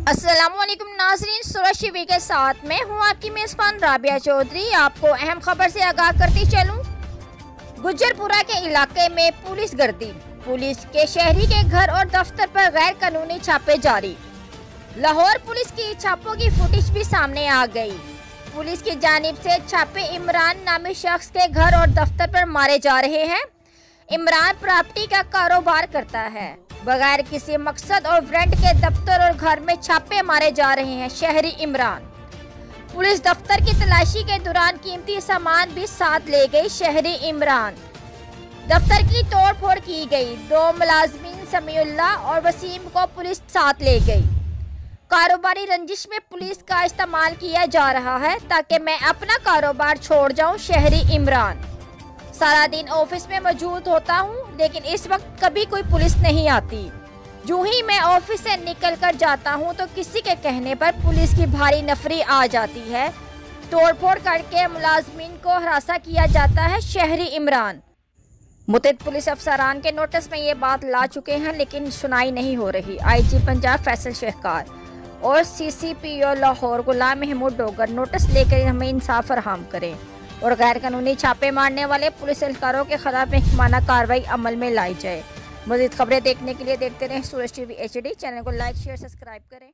अस्सलामुअलैकुम नाज़रीन, सूरज टीवी के साथ मैं हूँ आपकी मेज़बान राबिया चौधरी। आपको अहम खबर से आगाह करती चलूँ। गुज्जरपुरा के इलाके में पुलिस गर्दी, पुलिस के शहरी के घर और दफ्तर पर गैर कानूनी छापे जारी। लाहौर पुलिस की छापों की फुटेज भी सामने आ गई। पुलिस की जानिब से छापे इमरान नामी शख्स के घर और दफ्तर पर मारे जा रहे हैं। इमरान प्रॉपर्टी का कारोबार करता है। बगैर किसी मकसद और वारंट के दफ्तर और घर में छापे मारे जा रहे हैं शहरी इमरान। पुलिस दफ्तर की तलाशी के दौरान कीमती सामान भी साथ ले गई शहरी इमरान। दफ्तर की तोड़फोड़ की गई। 2 मुलाजमीन समीउल्लाह और वसीम को पुलिस साथ ले गई। कारोबारी रंजिश में पुलिस का इस्तेमाल किया जा रहा है ताकि मैं अपना कारोबार छोड़ जाऊं। शहरी इमरान सारा दिन ऑफिस में मौजूद होता हूं, लेकिन इस वक्त कभी कोई पुलिस नहीं आती। जो ही मैं ऑफिस से निकल कर जाता हूं तो किसी के कहने पर पुलिस की भारी नफरी आ जाती है। तोड़फोड़ करके मुलाजमीन को हरासा किया जाता है। शहरी इमरान मुतअद्दिद पुलिस अफसरान के नोटिस में ये बात ला चुके हैं, लेकिन सुनाई नहीं हो रही। IG पंजाब फैसल शेखकार और CCPO लाहौर गुलाम महमूद डोगर नोटिस लेकर हमें इंसाफ फराहम करें और गैर कानूनी छापे मारने वाले पुलिस एहलकारों के खिलाफ महकमाना कार्रवाई अमल में लाई जाए। मज़ीद खबरें देखने के लिए देखते रहें सूरज टीवी HD। चैनल को लाइक शेयर सब्सक्राइब करें।